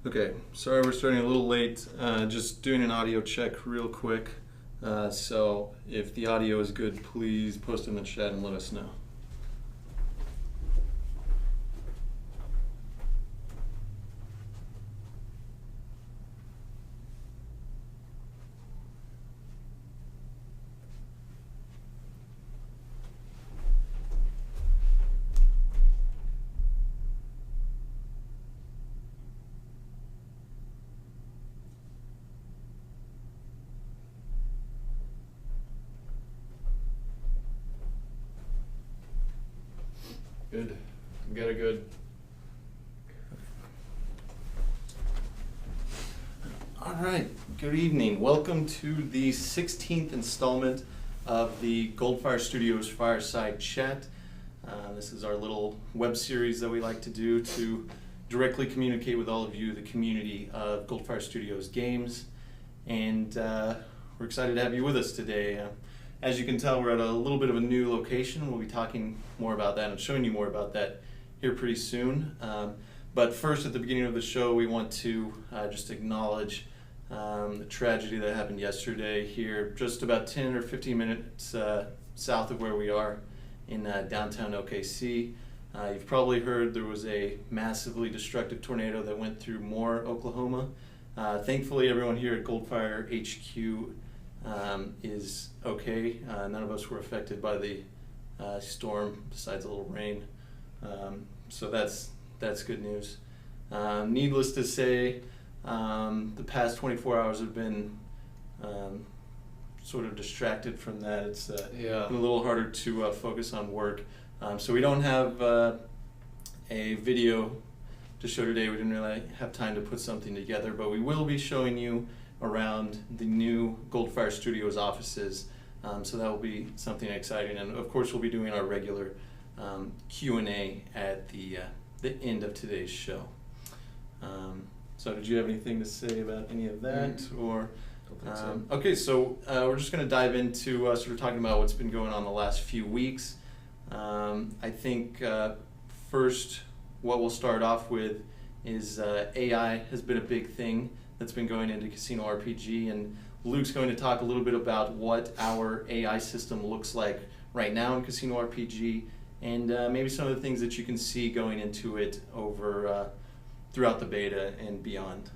Okay, sorry we're starting a little late. Just doing an audio check real quick. So if the audio is good, please post in the chat and let us know. Good. Got it good. All right, good evening. Welcome to the 16th installment of the GoldFire Studios Fireside Chat. This is our little web series that we like to do to directly communicate with all of you, the community of GoldFire Studios games. And we're excited to have you with us today. As you can tell, we're at a little bit of a new location. We'll be talking more about that and showing you more about that here pretty soon. But first, at the beginning of the show, we want to just acknowledge the tragedy that happened yesterday here, just about 10 or 15 minutes south of where we are in downtown OKC. You've probably heard there was a massively destructive tornado that went through Moore, Oklahoma. Thankfully, everyone here at GoldFire HQ is okay. None of us were affected by the storm, besides a little rain. So that's good news. Needless to say, the past 24 hours have been sort of distracted from that. It's been a little harder to focus on work. So we don't have a video to show today. We didn't really have time to put something together, but we will be showing you around the new GoldFire Studios offices, so that will be something exciting. And of course, we'll be doing our regular Q&A at the end of today's show. So did you have anything to say about any of that? Or Don't think so. Okay, so we're just going to dive into sort of talking about what's been going on the last few weeks. I think first, what we'll start off with is AI has been a big thing that's been going into Casino RPG, and Luke's going to talk a little bit about what our AI system looks like right now in Casino RPG, and maybe some of the things that you can see going into it over throughout the beta and beyond.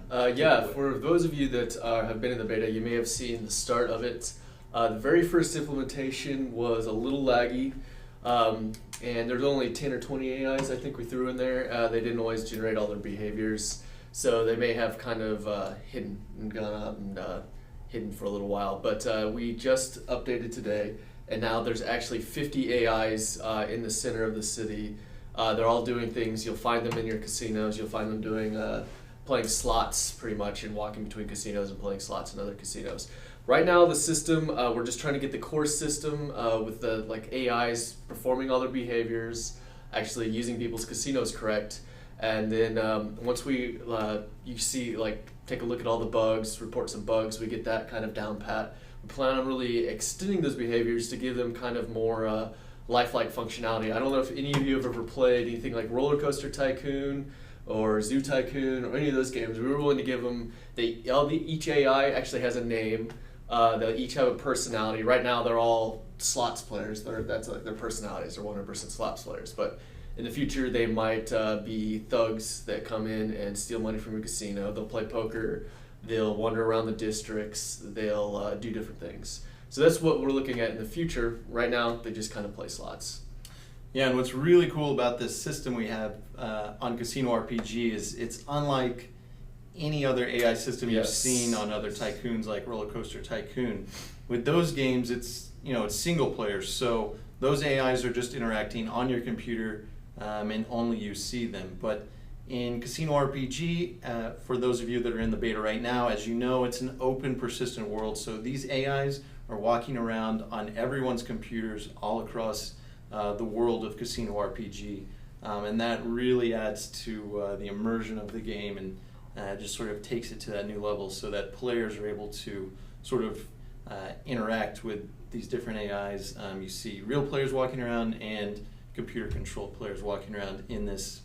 For those of you that have been in the beta, you may have seen the start of it. The very first implementation was a little laggy, and there's only 10 or 20 AIs I think we threw in there. They didn't always generate all their behaviors. So they may have kind of hidden and gone out and hidden for a little while. But we just updated today, and now there's actually 50 AIs in the center of the city. They're all doing things. You'll find them in your casinos. You'll find them doing playing slots pretty much, and walking between casinos and playing slots in other casinos. Right now, the system, we're just trying to get the core system with the AIs performing all their behaviors, actually using people's casinos correct. And then once we, you see, take a look at all the bugs, report some bugs, we get that kind of down pat. We plan on really extending those behaviors to give them kind of more lifelike functionality. I don't know if any of you have ever played anything like Roller Coaster Tycoon or Zoo Tycoon or any of those games. We were willing to give them, each AI actually has a name. They each have a personality. Right now they're all slots players. That's like their personalities. They're 100% slots players. But in the future, they might be thugs that come in and steal money from a casino. They'll play poker. They'll wander around the districts. They'll do different things. So that's what we're looking at in the future. Right now, they just kind of play slots. Yeah, and what's really cool about this system we have on Casino RPG is it's unlike any other AI system you've seen on other tycoons like Roller Coaster Tycoon. With those games, it's single player, so those AIs are just interacting on your computer. And only you see them. But in Casino RPG, for those of you that are in the beta right now, as you know, it's an open, persistent world. So these AIs are walking around on everyone's computers all across the world of Casino RPG. And that really adds to the immersion of the game and just sort of takes it to that new level so that players are able to sort of interact with these different AIs. You see real players walking around and computer-controlled players walking around in this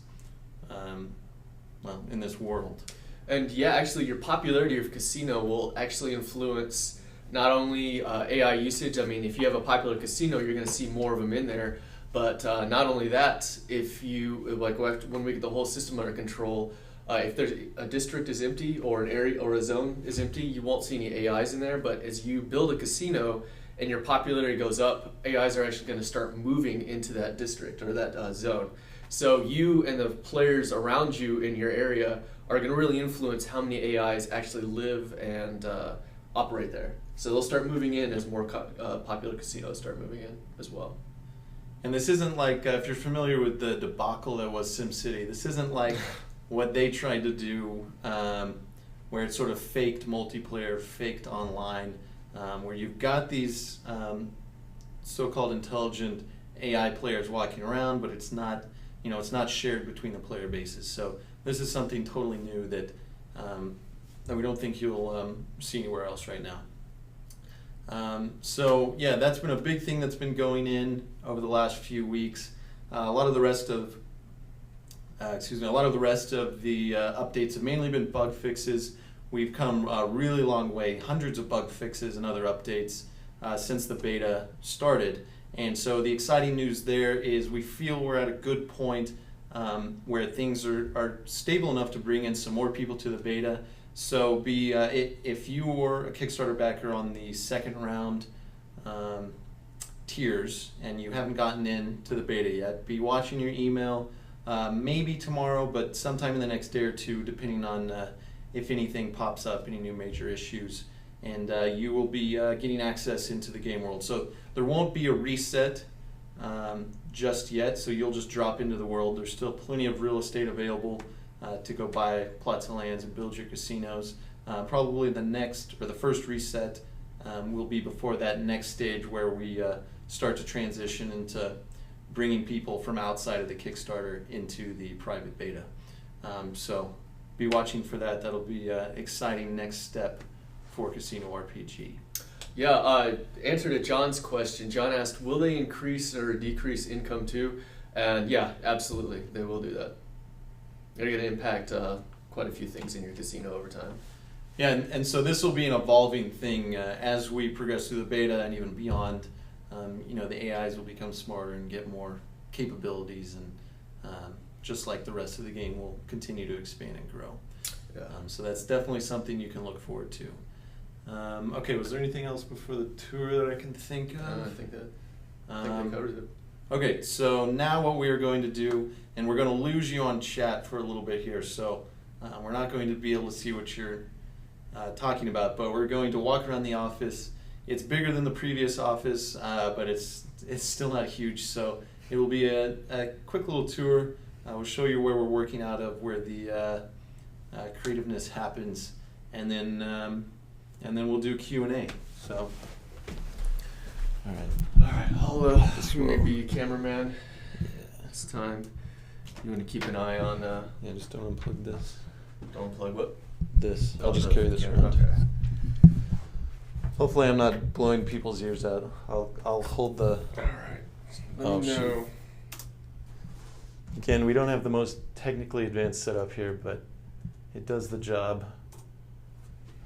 in this world. And yeah, actually, your popularity of casino will actually influence not only AI usage. I mean, if you have a popular casino, you're going to see more of them in there. But not only that, if you when we get the whole system under control, if there's a district is empty or an area or a zone is empty, you won't see any AIs in there. But as you build a casino and your popularity goes up, AIs are actually going to start moving into that district or that zone. So you and the players around you in your area are going to really influence how many AIs actually live and operate there. So they'll start moving in as more popular casinos start moving in as well. And this isn't like, if you're familiar with the debacle that was SimCity, this isn't like what they tried to do, where it's sort of faked multiplayer, faked online, where you've got these so-called intelligent AI players walking around, but it's not, it's not shared between the player bases. So this is something totally new that we don't think you'll see anywhere else right now. So yeah, that's been a big thing that's been going in over the last few weeks. A lot of the rest of the updates have mainly been bug fixes. We've come a really long way, hundreds of bug fixes and other updates since the beta started. And so the exciting news there is we feel we're at a good point where things are stable enough to bring in some more people to the beta. So if you were a Kickstarter backer on the second round tiers and you haven't gotten into the beta yet, be watching your email maybe tomorrow, but sometime in the next day or two, depending on if anything pops up, any new major issues, and you will be getting access into the game world. So there won't be a reset just yet, so you'll just drop into the world. There's still plenty of real estate available to go buy plots of lands and build your casinos. Probably the first reset will be before that next stage where we start to transition into bringing people from outside of the Kickstarter into the private beta. So be watching for that. That'll be an exciting next step for Casino RPG. Yeah, answer to John's question. John asked, will they increase or decrease income too? And yeah, absolutely, they will do that. They're going to impact quite a few things in your casino over time. Yeah, and so this will be an evolving thing as we progress through the beta and even beyond. The AIs will become smarter and get more capabilities, and just like the rest of the game, will continue to expand and grow. Yeah. So that's definitely something you can look forward to. Okay, was there anything else before the tour that I can think of? I think we covered it. Okay, so now what we are going to do, and we're going to lose you on chat for a little bit here, so we're not going to be able to see what you're talking about, but we're going to walk around the office. It's bigger than the previous office, but it's still not huge, so it will be a quick little tour. We'll show you where we're working out of, where the creativeness happens, and then we'll do Q&A. So, all right, I'll maybe cameraman. Yeah. It's time. You want to keep an eye on. Yeah, just don't unplug this. Don't unplug what? This. I'll just carry this around. Okay. Hopefully, I'm not blowing people's ears out. I'll hold the. All right. Let me know. Again, we don't have the most technically advanced setup here, but it does the job.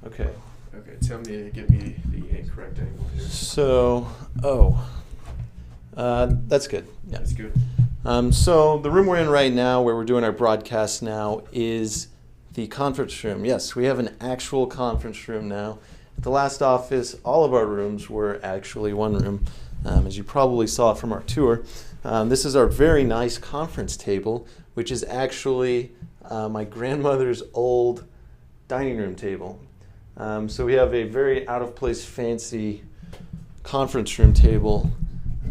Okay. Okay, tell me to give me the correct angle here. So, that's good. Yeah. That's good. So the room we're in right now, where we're doing our broadcast now, is the conference room. Yes, we have an actual conference room now. At the last office, all of our rooms were actually one room, as you probably saw from our tour. This is our very nice conference table, which is actually my grandmother's old dining room table. So we have a very out-of-place, fancy conference room table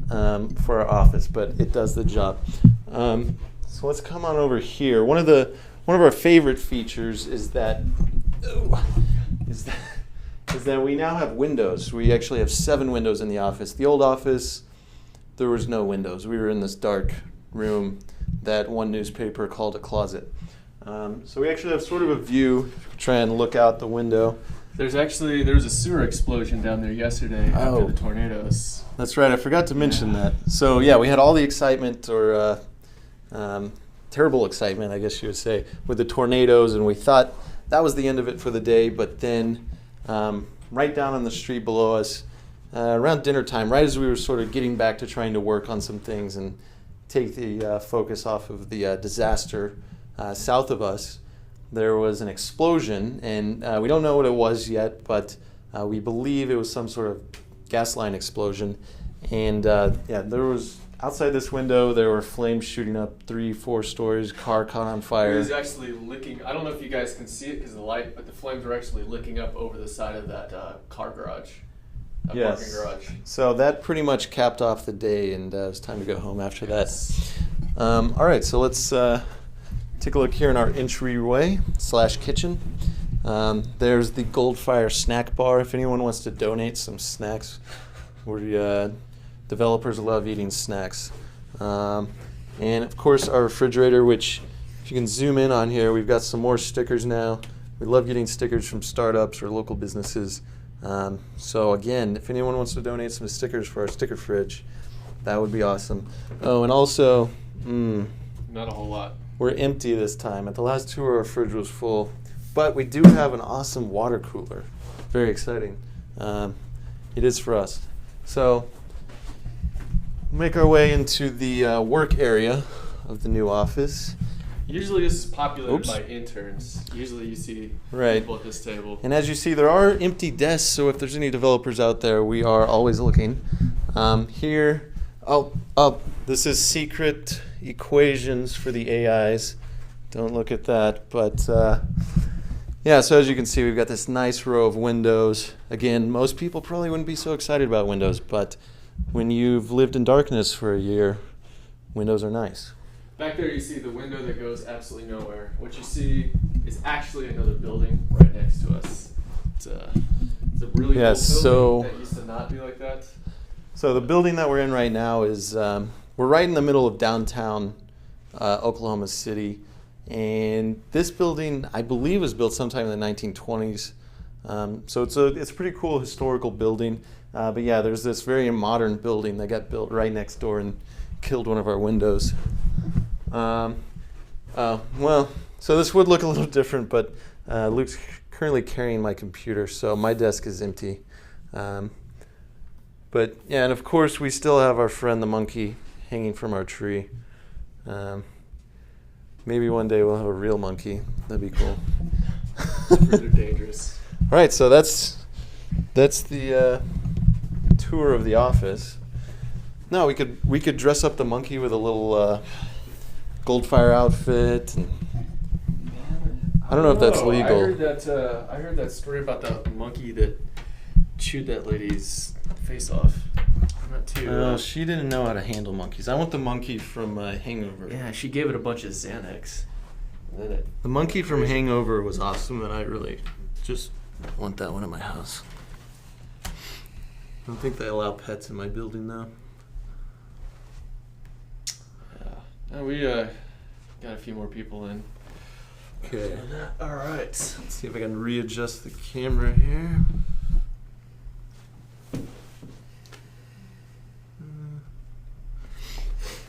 for our office, but it does the job. So let's come on over here. One of our favorite features is that we now have windows. We actually have 7 windows in the office. The old office, there was no windows. We were in this dark room that one newspaper called a closet. So we actually have sort of a view. Try and look out the window. There was a sewer explosion down there yesterday after the tornadoes. That's right. I forgot to mention that. So yeah, we had all the excitement or terrible excitement, I guess you would say, with the tornadoes, and we thought that was the end of it for the day. But then, right down on the street below us, around dinner time, right as we were sort of getting back to trying to work on some things and take the focus off of the disaster south of us, there was an explosion, and we don't know what it was yet, but we believe it was some sort of gas line explosion. And there was, outside this window, there were flames shooting up 3-4 stories, car caught on fire. It was actually licking, I don't know if you guys can see it because of the light, but the flames were actually licking up over the side of that car garage. Parking garage. So that pretty much capped off the day, and it was time to go home after that. All right, so let's take a look here in our entryway/kitchen. There's the GoldFire snack bar. If anyone wants to donate some snacks, developers love eating snacks. And of course our refrigerator, which if you can zoom in on here, we've got some more stickers now. We love getting stickers from startups or local businesses. So again, if anyone wants to donate some stickers for our sticker fridge, that would be awesome. Oh, and also, not a whole lot. We're empty this time. At the last tour, our fridge was full, but we do have an awesome water cooler. Very exciting. It is for us. So, make our way into the work area of the new office. Usually this is populated by interns. Usually you see people at this table. And as you see, there are empty desks, so if there's any developers out there, we are always looking. Here, this is secret equations for the AIs. Don't look at that. But so as you can see, we've got this nice row of windows. Again, most people probably wouldn't be so excited about windows, but when you've lived in darkness for a year, windows are nice. Back there you see the window that goes absolutely nowhere. What you see is actually another building right next to us. It's a really old building that used to not be like that. So the building that we're in right now is, we're right in the middle of downtown Oklahoma City. And this building, I believe, was built sometime in the 1920s. So it's a pretty cool historical building. But yeah, there's this very modern building that got built right next door and killed one of our windows. So this would look a little different, but Luke's currently carrying my computer, so my desk is empty. But yeah, and of course we still have our friend the monkey hanging from our tree. Maybe one day we'll have a real monkey. That'd be cool. They're dangerous. All right, so that's the tour of the office. No, we could dress up the monkey with a little GoldFire outfit. And I don't know if that's legal. I heard that story about the monkey that chewed that lady's face off. I'm not too. She didn't know how to handle monkeys. I want the monkey from Hangover. Yeah, she gave it a bunch of Xanax. The monkey from Hangover was awesome, and I really just want that one in my house. I don't think they allow pets in my building, though. Yeah. We got a few more people in. Okay. All right. Let's see if I can readjust the camera here.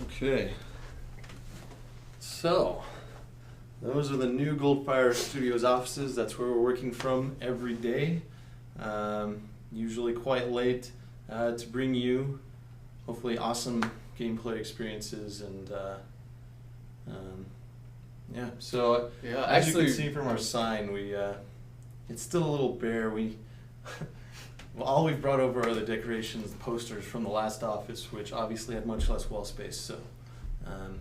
Okay. So, those are the new GoldFire Studios offices. That's where we're working from every day. Usually quite late to bring you hopefully awesome gameplay experiences and So as you can see from our sign, it's still a little bare. All we've brought over are the decorations, the posters from the last office, which obviously had much less wall space. So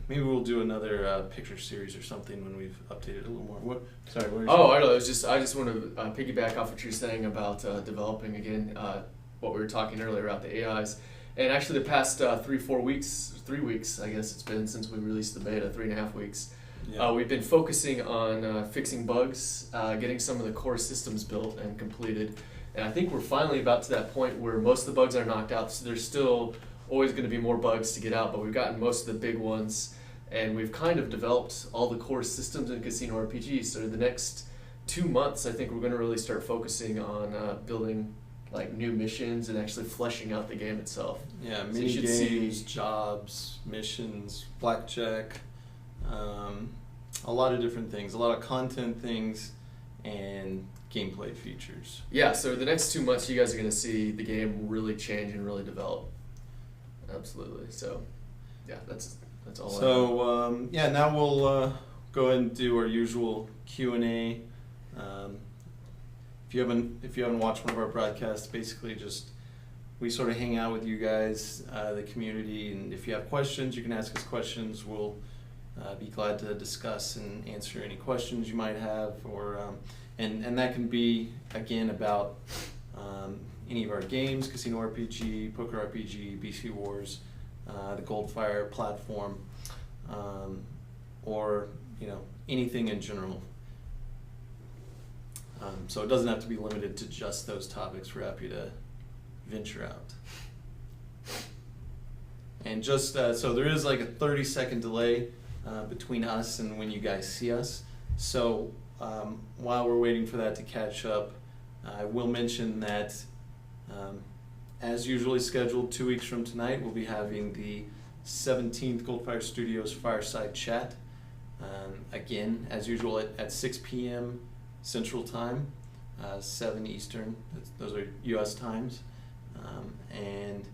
maybe we'll do another picture series or something when we've updated a little more. Sorry. What I know. I just want to piggyback off what you're saying about developing again. What we were talking earlier about the AIs, and actually the past 3 weeks, I guess it's been since we released the beta, 3.5 weeks. Yeah. We've been focusing on fixing bugs, getting some of the core systems built and completed. And I think we're finally about to that point where most of the bugs are knocked out. So there's still always going to be more bugs to get out, but we've gotten most of the big ones. And we've kind of developed all the core systems in Casino RPG. So the next 2 months, I think we're going to really start focusing on building like new missions and actually fleshing out the game itself. Yeah, mini games, jobs, missions, blackjack. a lot of different things, a lot of content things, and gameplay features. Yeah, so the next 2 months you guys are going to see the game really change and really develop. Absolutely. So, yeah, that's all. So, now we'll go ahead and do our usual Q&A. If you haven't watched one of our broadcasts, basically just we sort of hang out with you guys, the community, and if you have questions, you can ask us questions. We'll be glad to discuss and answer any questions you might have, or and that can be again about any of our games, Casino RPG, Poker RPG, BC Wars, the GoldFire platform, or anything in general. So it doesn't have to be limited to just those topics. We're happy to venture out. And just so there is like a 30-second delay between us and when you guys see us. So while we're waiting for that to catch up, I will mention that as usually scheduled, 2 weeks from tonight, we'll be having the 17th GoldFire Studios Fireside Chat. Again, as usual, at 6 p.m. Central Time, 7 Eastern. Those are U.S. times. And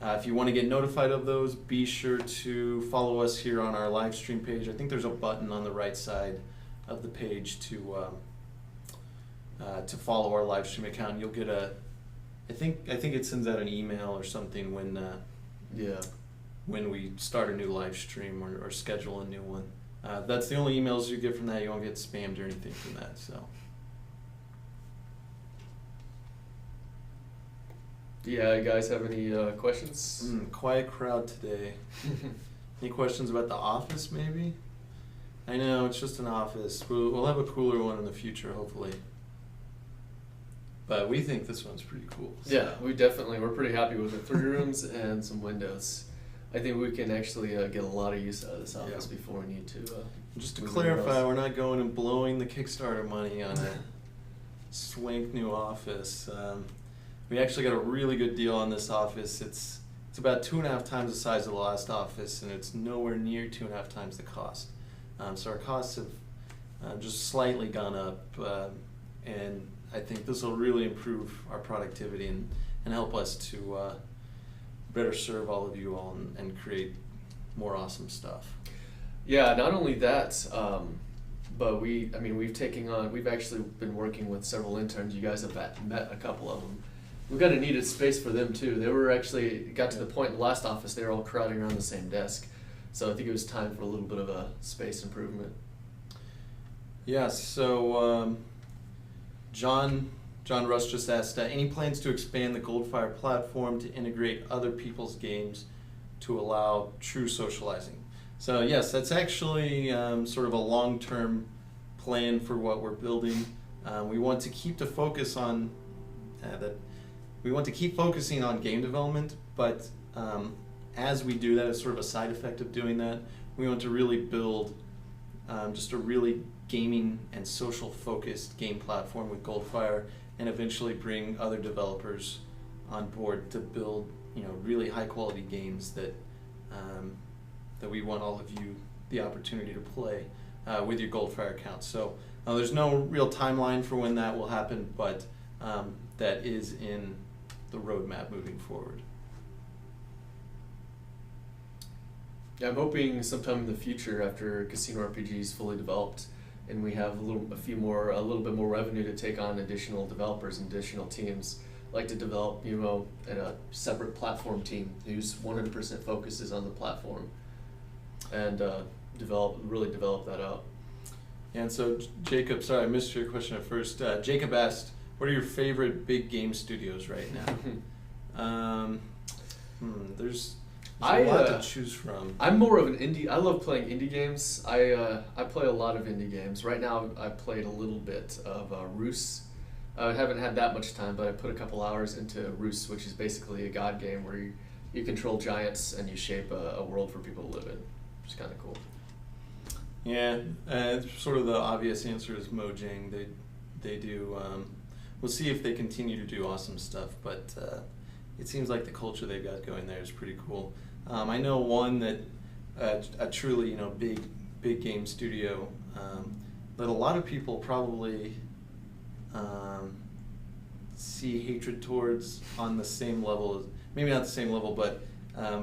if you want to get notified of those, be sure to follow us here on our live stream page. I think there's a button on the right side of the page to follow our live stream account. You'll get I think it sends out an email or something when we start a new live stream or schedule a new one. That's the only emails you get from that. You won't get spammed or anything from that. So. Yeah, you guys have any questions? Quiet crowd today. Any questions about The Office, maybe? I know, it's just an office. We'll have a cooler one in the future, hopefully. But we think this one's pretty cool. So. Yeah, we're pretty happy with it. 3 rooms and some windows. I think we can actually get a lot of use out of this office before we need to. Just to clarify, we're not going and blowing the Kickstarter money on a swank new office. We actually got a really good deal on this office. It's about 2.5 times the size of the last office, and it's nowhere near 2.5 times the cost. So our costs have just slightly gone up, and I think this will really improve our productivity and help us to better serve all of you all and create more awesome stuff. Yeah, not only that, but we've actually been working with several interns. You guys have met a couple of them. We've got a needed space for them too. They were got to the point in the last office, they were all crowding around the same desk. So I think it was time for a little bit of a space improvement. Yeah, so John Russ just asked, any plans to expand the GoldFire platform to integrate other people's games to allow true socializing? So yes, that's actually sort of a long-term plan for what we're building. We want to keep the focus on We want to keep focusing on game development, but as we do that, as sort of a side effect of doing that, we want to really build just a really gaming and social focused game platform with GoldFire, and eventually bring other developers on board to build really high quality games that we want all of you the opportunity to play with your GoldFire account. So there's no real timeline for when that will happen, but that is in the roadmap moving forward. Yeah, I'm hoping sometime in the future, after Casino RPG is fully developed, and we have a little bit more revenue to take on additional developers and additional teams, I'd like to develop in a separate platform team whose 100% focus is on the platform, and really develop that out. And so Jacob, sorry I missed your question at first. Jacob asked, what are your favorite big game studios right now? There's a lot to choose from. I'm more of an indie. I love playing indie games. I play a lot of indie games. Right now, I played a little bit of Rus. I haven't had that much time, but I put a couple hours into Rus, which is basically a god game where you control giants and you shape a world for people to live in, which is kind of cool. Yeah, it's sort of the obvious answer is Mojang. They do. We'll see if they continue to do awesome stuff, but it seems like the culture they've got going there is pretty cool. I know one that a truly big big game studio that a lot of people probably see hatred towards on the same level, maybe not the same level, but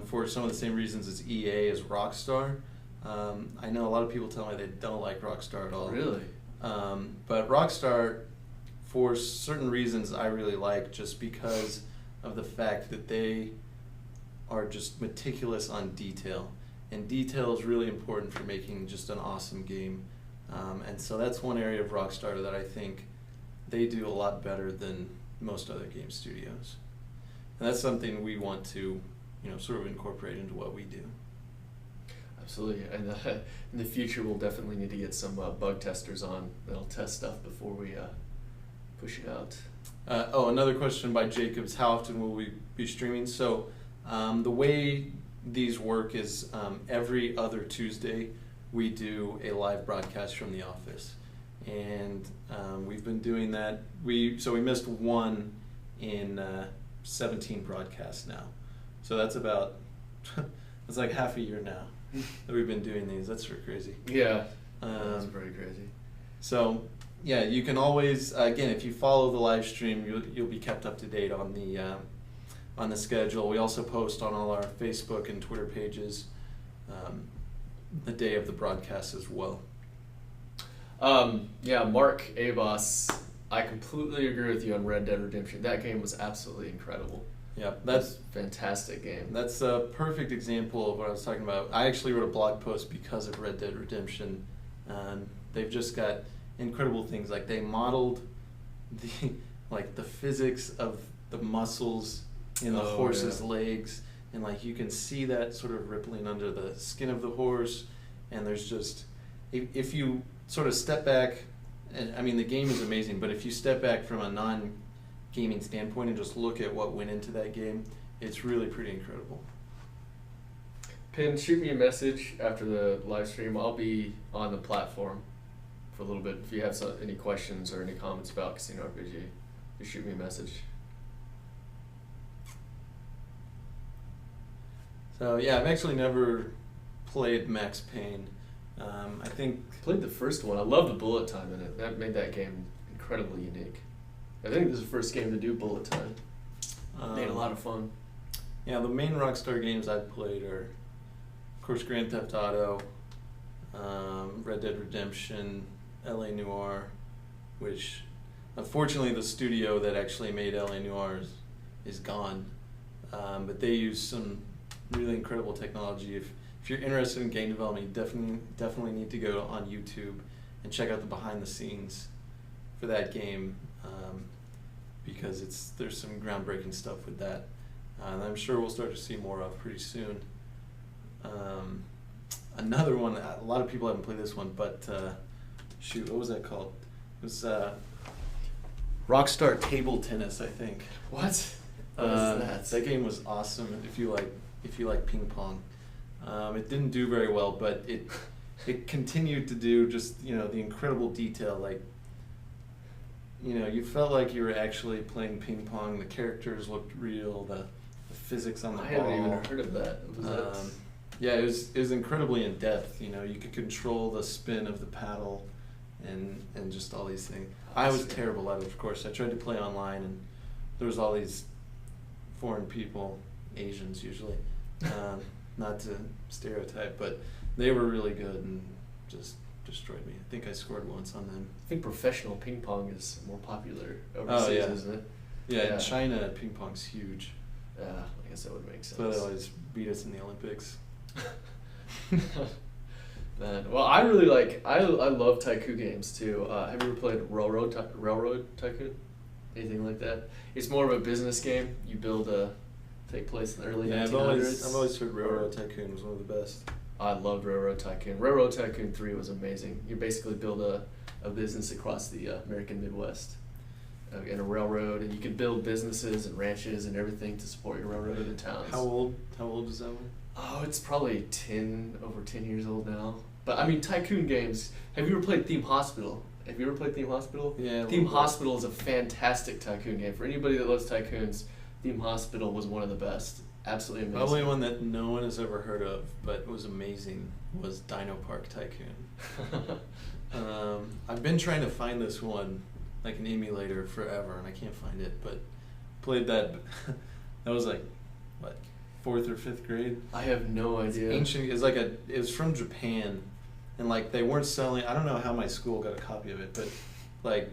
for some of the same reasons as EA is Rockstar. I know a lot of people tell me they don't like Rockstar at all. Really? But Rockstar, for certain reasons, I really like, just because of the fact that they are just meticulous on detail. And detail is really important for making just an awesome game. And so that's one area of Rockstar that I think they do a lot better than most other game studios. And that's something we want to, sort of incorporate into what we do. Absolutely, and in the future we'll definitely need to get some bug testers on that'll test stuff before we push it out. Another question by Jacobs: how often will we be streaming? So the way these work is every other Tuesday we do a live broadcast from the office, and we've been doing that. We missed one in 17 broadcasts now, so that's about it's like half a year now that we've been doing these. That's pretty crazy. Yeah, that's pretty crazy. So yeah, you can always, again, if you follow the live stream, you'll be kept up to date on the schedule. We also post on all our Facebook and Twitter pages the day of the broadcast as well. Mark Abos, I completely agree with you on Red Dead Redemption. That game was absolutely incredible. Yeah, that's a fantastic game. That's a perfect example of what I was talking about. I actually wrote a blog post because of Red Dead Redemption. They've just got incredible things. Like, they modeled the physics of the muscles in the horse's legs, and you can see that sort of rippling under the skin of the horse. And there's just, if you sort of step back, and I mean the game is amazing, but if you step back from a non-gaming standpoint and just look at what went into that game, it's really pretty incredible. Pin, shoot me a message after the live stream. I'll be on the platform for a little bit. If you have any questions or any comments about Casino RPG, just shoot me a message. So yeah, I've actually never played Max Payne. I think played the first one. I love the bullet time in it. That made that game incredibly unique. I think this is the first game to do bullet time. Made a lot of fun. Yeah, the main Rockstar games I've played are, of course, Grand Theft Auto, Red Dead Redemption, LA Noire, which unfortunately the studio that actually made LA Noire is gone. But they use some really incredible technology. If you're interested in game development, you definitely need to go on YouTube and check out the behind the scenes for that game, because there's some groundbreaking stuff with that. And I'm sure we'll start to see more of pretty soon. Another one, a lot of people haven't played this one, but what was that called? It was Rockstar Table Tennis, I think. What is that? That game was awesome if you like ping pong. It didn't do very well, but it continued to do just the incredible detail. You felt like you were actually playing ping pong. The characters looked real. The physics on the ball. I haven't even heard of that. Yeah, it was incredibly in depth. You could control the spin of the paddle, and just all these things. I was terrible at it, of course. I tried to play online, and there was all these foreign people, Asians usually. Not to stereotype, but they were really good and just destroyed me. I think I scored once on them. I think professional ping pong is more popular overseas, isn't it? Yeah, in China, ping pong's huge. Yeah, I guess that would make sense. But they always beat us in the Olympics. Man, well, I really I love Tycoon games too. Have you ever played Railroad Tycoon? Anything like that? It's more of a business game. You build take place in the early 1900s. I've always heard Railroad Tycoon was one of the best. I loved Railroad Tycoon. Railroad Tycoon 3 was amazing. You basically build a business across the American Midwest in a railroad, and you could build businesses and ranches and everything to support your railroad in the towns. How old is that one? Oh, it's probably over 10 years old now. But I mean, Tycoon games. Have you ever played Theme Hospital? Have you ever played Theme Hospital? Yeah. Theme Hospital is a fantastic Tycoon game. For anybody that loves Tycoons, Theme Hospital was one of the best. Absolutely amazing. Probably one that no one has ever heard of, but was amazing, was Dino Park Tycoon. I've been trying to find this one, like an emulator, forever, and I can't find it, but played that. That was like, what, 4th or 5th grade? I have no idea. It's ancient. It was from Japan, and like they weren't selling. I don't know how my school got a copy of it, but like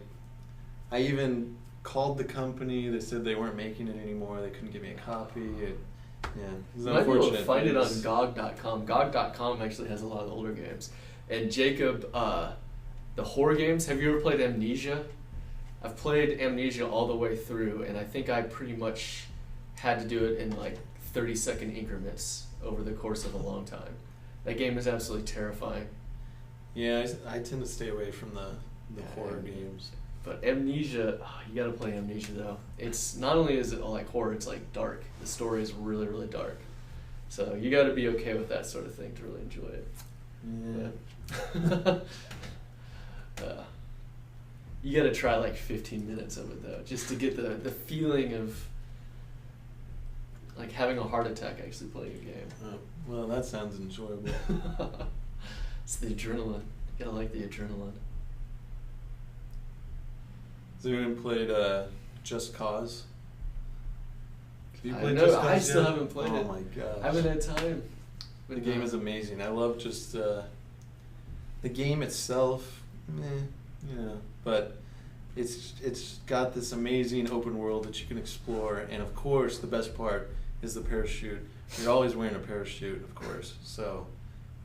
I even called the company. They said they weren't making it anymore. They couldn't give me a copy. It was you might be able to unfortunate. find it on GOG.com. GOG.com actually has a lot of the older games. And Jacob, the horror games. Have you ever played Amnesia? I've played Amnesia all the way through, and I think I pretty much had to do it in like 30-second increments over the course of a long time. That game is absolutely terrifying. Yeah, I tend to stay away from the horror games. But Amnesia, you gotta play Amnesia though. It's not only is it like horror, it's like dark. The story is really, really dark. So you gotta be okay with that sort of thing to really enjoy it. Yeah. You gotta try like 15 minutes of it though, just to get the feeling of like having a heart attack actually playing a game. Oh, well, that sounds enjoyable. It's the adrenaline. You gotta like the adrenaline. Has anyone played Just Cause? Have you I played know, Just Cause I still yet? haven't played it. Oh my gosh. I haven't had time. The game is amazing. I love just the game itself, but it's got this amazing open world that you can explore, and of course the best part is the parachute. You're always wearing a parachute, of course, so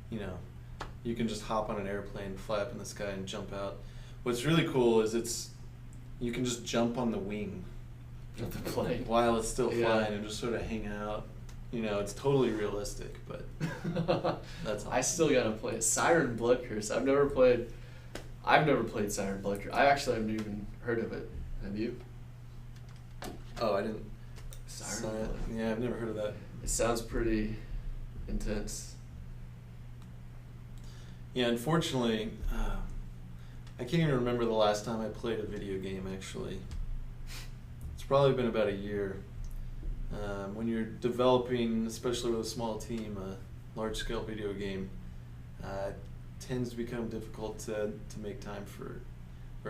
you can just hop on an airplane, fly up in the sky, and jump out. What's really cool is you can just jump on the wing of the plane while it's still flying and just sort of hang out. It's totally realistic, but that's awesome. I still gotta play it. Siren Blood Curse. I've never played Siren Blood Curse. I actually haven't even heard of it. Have you? Oh, I didn't. Siren Blood. Yeah, I've never heard of that. It sounds pretty intense. Yeah, unfortunately, I can't even remember the last time I played a video game, actually. It's probably been about a year. When you're developing, especially with a small team, a large-scale video game, it tends to become difficult to make time for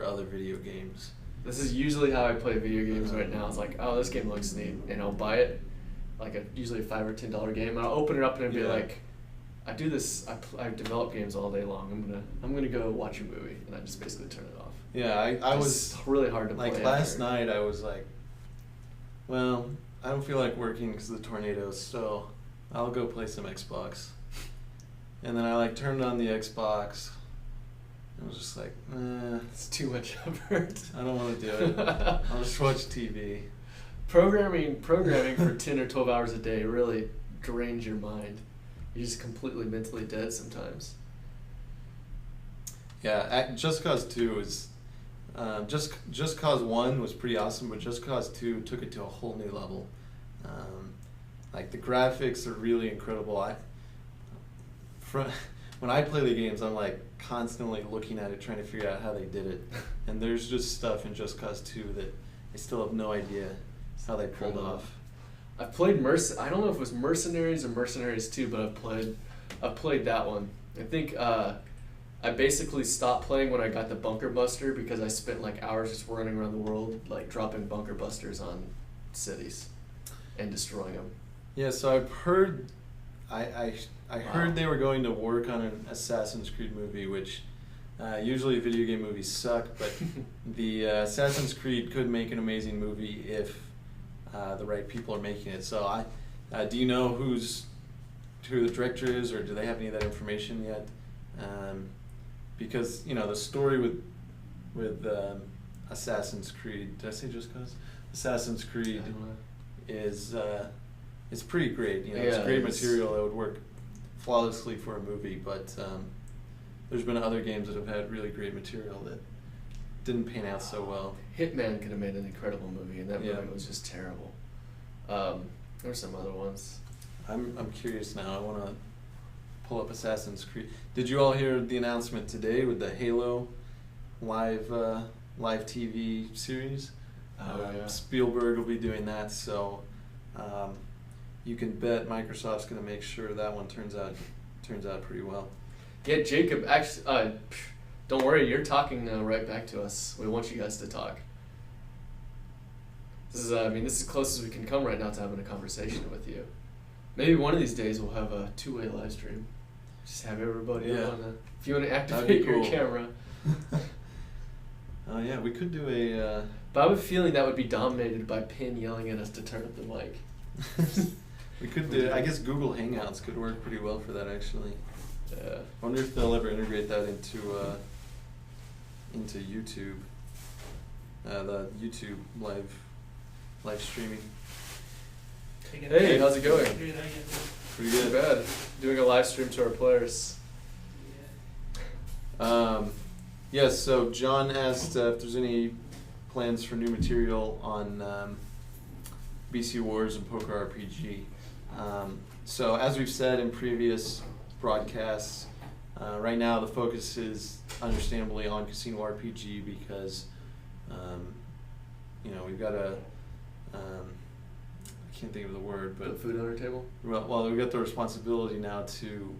other video games. This is usually how I play video games right now. It's like, oh, this game looks neat, and I'll buy it, like usually a $5 or $10 game, and I'll open it up and I'll be like, I do this. I develop games all day long. I'm gonna go watch a movie, and I just basically turn it off. Yeah, I was really hard to play. Like last night, I was like, well, I don't feel like working because of the tornadoes, so I'll go play some Xbox. And then I turned on the Xbox. I was just like, it's too much effort. I don't want to do it. I'll just watch TV. Programming for 10 or 12 hours a day really drains your mind. You're just completely mentally dead sometimes. Yeah, Just Cause 2 is... Just Cause 1 was pretty awesome, but Just Cause 2 took it to a whole new level. The graphics are really incredible. When I play the games, I'm constantly looking at it, trying to figure out how they did it. And there's just stuff in Just Cause 2 that I still have no idea how they pulled off. I've played I don't know if it was Mercenaries or Mercenaries 2, but I've played that one. I think I basically stopped playing when I got the bunker buster because I spent hours just running around the world dropping bunker busters on cities and destroying them. Yeah, so I've heard I heard they were going to work on an Assassin's Creed movie, which usually video game movies suck, but the Assassin's Creed could make an amazing movie if the right people are making it. So do you know who the director is, or do they have any of that information yet? Because the story with Assassin's Creed, did I say Just Cause? Assassin's Creed is it's pretty great. It's great material that would work flawlessly for a movie, but there's been other games that have had really great material that didn't pan out so well. Hitman could have made an incredible movie, and that movie was just terrible. There were some other ones. I'm curious now. I want to pull up Assassin's Creed. Did you all hear the announcement today with the Halo live TV series? Oh, yeah. Spielberg will be doing that, so you can bet Microsoft's going to make sure that one turns out pretty well. Yeah, Jacob, actually, don't worry, you're talking right back to us. We want you guys to talk. This is as close as we can come right now to having a conversation with you. Maybe one of these days we'll have a two-way live stream. Just have everybody if you want to activate your camera. Oh yeah, we could do a... But I have a feeling that would be dominated by Pin yelling at us to turn up the mic. We could do... I guess Google Hangouts could work pretty well for that, actually. Yeah. I wonder if they'll ever integrate that into YouTube. The YouTube live streaming. Hey, how's it going? Pretty good. Not bad. Doing a live stream to our players. Yeah, so John asked if there's any plans for new material on BC Wars and Poker RPG. So as we've said in previous broadcasts, right now the focus is understandably on Casino RPG because we've got a I can't think of the word, but put food on our table. Well, we've got the responsibility now to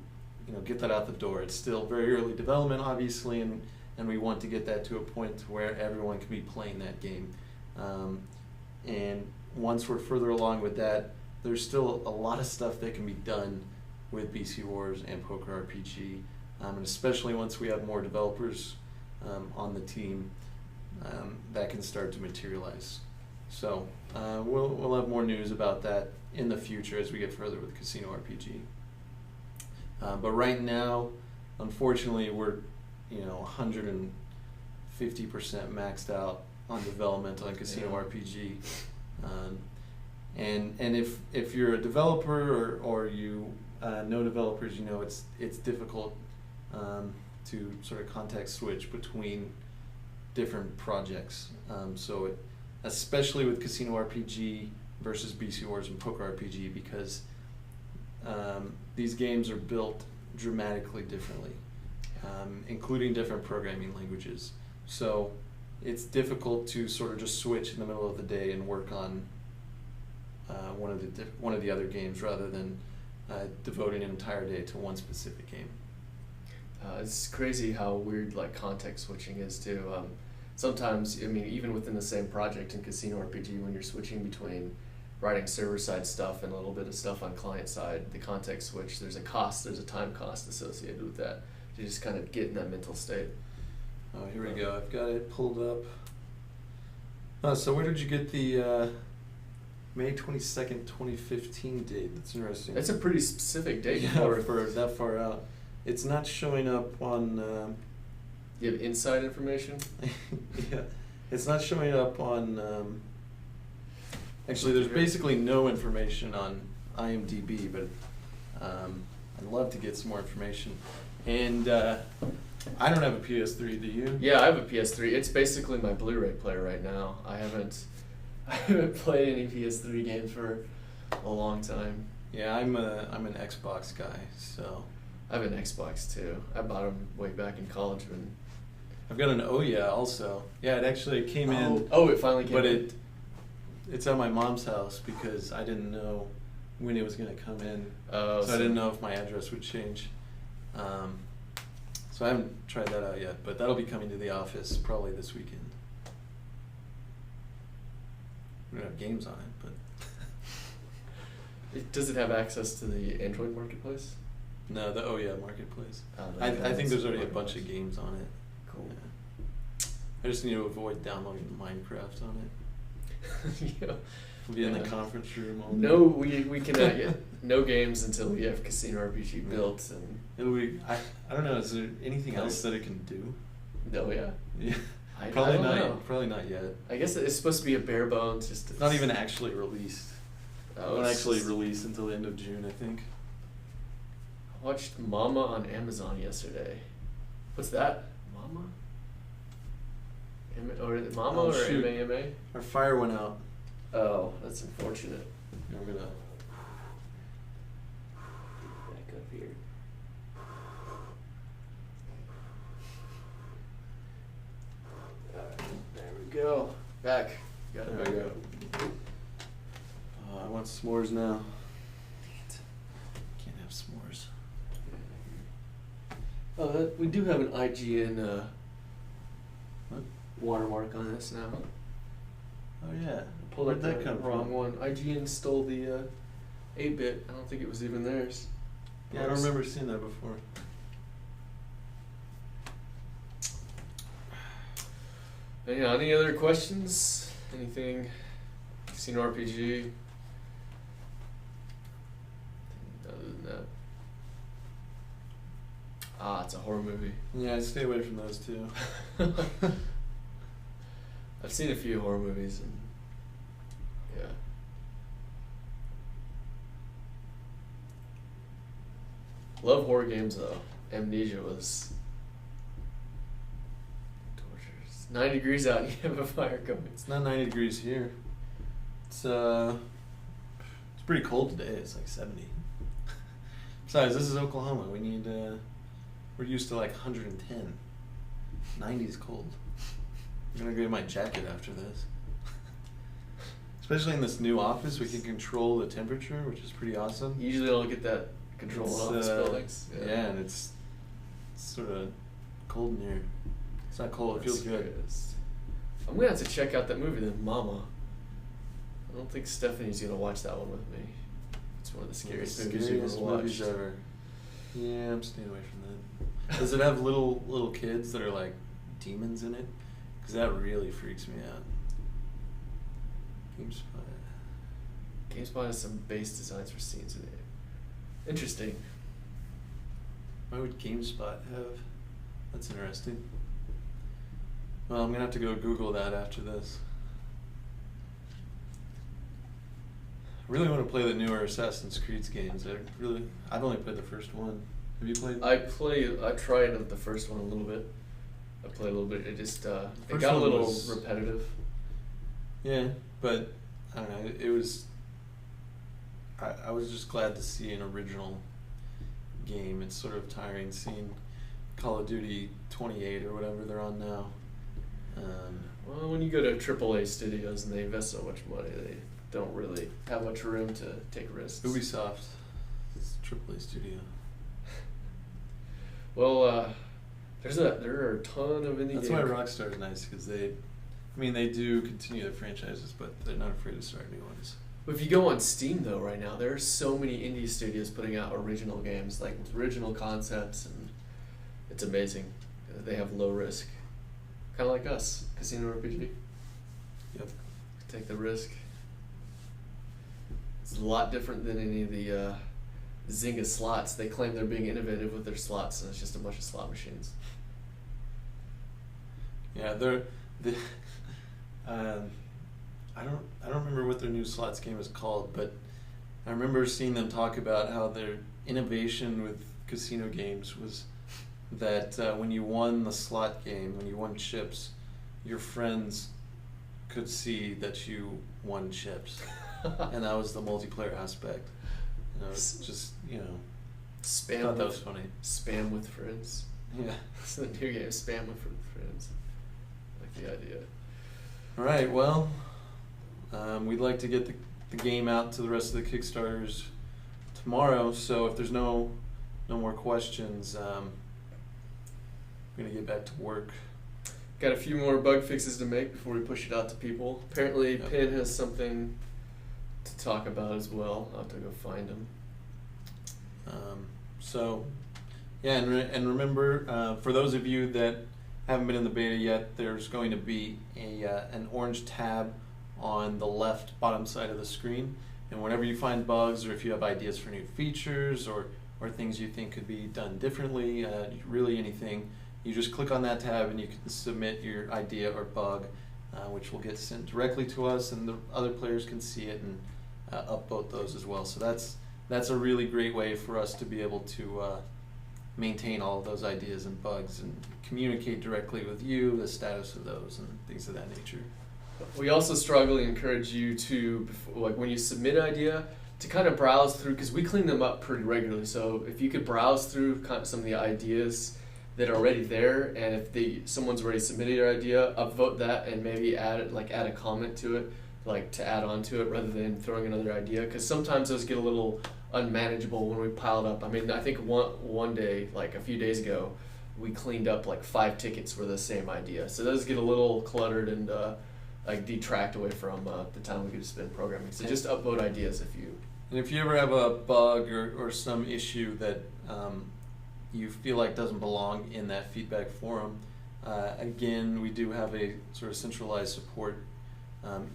get that out the door. It's still very early development, obviously, and we want to get that to a point where everyone can be playing that game. And once we're further along with that, there's still a lot of stuff that can be done with BC Wars and Poker RPG, and especially once we have more developers on the team, that can start to materialize. So we'll have more news about that in the future as we get further with Casino RPG. But right now, unfortunately, we're 150% maxed out on development on Casino RPG. And if you're a developer or you know developers, it's difficult to sort of context switch between different projects. Especially with Casino RPG versus BC Wars and Poker RPG, because these games are built dramatically differently, including different programming languages. So it's difficult to sort of just switch in the middle of the day and work on one of the other games rather than devoting an entire day to one specific game. It's crazy how weird context switching is too. Sometimes, even within the same project in Casino RPG, when you're switching between writing server-side stuff and a little bit of stuff on client-side, the context switch, there's a time cost associated with that. You just kind of get in that mental state. Oh, here we go. I've got it pulled up. So where did you get the May 22nd, 2015 date? That's interesting. That's a pretty specific date for that far out. It's not showing up on... You have inside information? Yeah, it's not showing up on... actually, there's basically no information on IMDb, but I'd love to get some more information. And I don't have a PS3, do you? Yeah, I have a PS3. It's basically my Blu-ray player right now. I haven't played any PS3 games for a long time. Yeah, I'm an Xbox guy, so... I have an Xbox too. I bought them way back in college when... I've got an Ouya also. Yeah, it came in. Oh, it finally came in. But it's at my mom's house because I didn't know when it was going to come in. So I didn't know if my address would change. So I haven't tried that out yet, but that'll be coming to the office probably this weekend. We don't have games on it, but... Does it have access to the Android marketplace? No, the Ouya marketplace. I think there's already a bunch of games on it. Cool. Yeah. I just need to avoid downloading Minecraft on it. Yeah. We'll be in the conference room all day. No, we cannot get no games until we have Casino RPG built. And I don't know, is there anything else that it can do? No, yeah. Yeah. Probably not. Probably not yet. I guess it's supposed to be a bare bones. It's not even actually released. It won't actually release until the end of June, I think. I watched Mama on Amazon yesterday. What's that? Mama? Mama or shoot. M-A-M-A? Our fire went out. Oh, that's unfortunate. I'm gonna back up here. There we go. Back. Got it. There we go. I want s'mores now. Oh, we do have an IGN What? watermark on this now. Oh yeah. Pulled Where'd up that the come wrong from? one. IGN stole the 8-bit. I don't think it was even theirs. Yeah, I don't remember seeing that before. Yeah, any other questions? Anything? Casino RPG? Other than that. Ah, it's a horror movie. Yeah, I stay away from those too. I've seen a few horror movies and yeah. Love horror games though. Amnesia was torturous. 9 degrees out and you have a fire going. It's not 90 degrees here. It's pretty cold today. It's like 70. Besides, this is Oklahoma. We need we're used to like 110. 90 is cold. I'm gonna get my jacket after this. Especially in this new office, we can control the temperature, which is pretty awesome. You usually don't get that control in office buildings. Yeah, and it's sort of cold in here. It's not cold. It feels good. I'm gonna have to check out that movie then, Mama. I don't think Stephanie's gonna watch that one with me. It's one of the scariest movies you've ever watched. Ever. Yeah, I'm staying away from that. Does it have little kids that are like demons in it? Because that really freaks me out. GameSpot has some base designs for scenes in it. Interesting. Why would GameSpot have? That's interesting. Well, I'm gonna have to go Google that after this. I really want to play the newer Assassin's Creed games. I've only played the first one. Have you played? I tried the first one a little bit. I played a little bit. It just it got a little repetitive. Yeah, but I don't know. It was. I was just glad to see an original game. It's sort of tiring seeing Call of Duty 28 or whatever they're on now. Well, when you go to AAA studios and they invest so much money, they don't really have much room to take risks. Ubisoft, it's a AAA studio. Well, there are a ton of indie That's games. why Rockstar's nice, because they do continue their franchises, but they're not afraid to start new ones. If you go on Steam though, right now there are so many indie studios putting out original games, like with original concepts, and it's amazing. They have low risk, kind of like us, Casino RPG. Yep. Take the risk. It's a lot different than any of the Zynga slots. They claim they're being innovative with their slots, and it's just a bunch of slot machines. Yeah, I don't remember what their new slots game is called, but I remember seeing them talk about how their innovation with casino games was that when you won the slot game, when you won chips, your friends could see that you won chips, and that was the multiplayer aspect. It's just Spam. I thought that was funny. Spam with friends. Yeah. It's the new game. Spam with friends. I like the idea. All right. Well, we'd like to get the game out to the rest of the Kickstarters tomorrow. So if there's no more questions, I'm gonna get back to work. Got a few more bug fixes to make before we push it out to people. Apparently, Yep. Penn has something to talk about as well. I'll have to go find him. And remember, for those of you that haven't been in the beta yet, there's going to be an orange tab on the left bottom side of the screen, and whenever you find bugs or if you have ideas for new features or things you think could be done differently, really anything, you just click on that tab and you can submit your idea or bug, which will get sent directly to us, and the other players can see it and upvote those as well. So that's a really great way for us to be able to maintain all of those ideas and bugs and communicate directly with you the status of those and things of that nature. We also strongly encourage you to, like when you submit an idea, to kind of browse through, because we clean them up pretty regularly. So if you could browse through kind of some of the ideas that are already there, and if someone's already submitted their idea, upvote that and maybe add a comment to it, like to add on to it rather than throwing another idea, because sometimes those get a little unmanageable when we piled up. I mean, I think one day, like a few days ago, we cleaned up like 5 tickets for the same idea. So those get a little cluttered and like detract away from the time we could spend programming. So just upvote ideas if you. And if you ever have a bug or some issue that you feel like doesn't belong in that feedback forum, again, we do have a sort of centralized support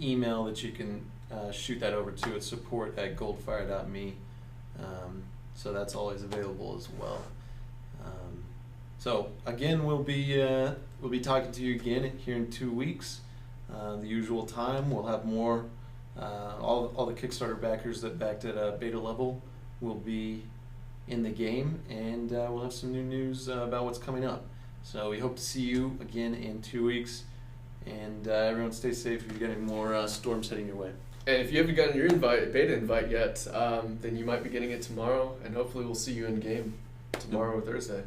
email that you can shoot that over to. It's support@goldfire.me. So that's always available as well. So again, we'll be talking to you again here in 2 weeks, the usual time. We'll have more. All the Kickstarter backers that backed at a beta level will be in the game, and we'll have some new news about what's coming up. So we hope to see you again in 2 weeks, and everyone stay safe if you're getting more storms heading your way. And if you haven't gotten your beta invite yet, then you might be getting it tomorrow, and hopefully we'll see you in game tomorrow or Thursday.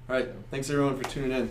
All right, thanks everyone for tuning in.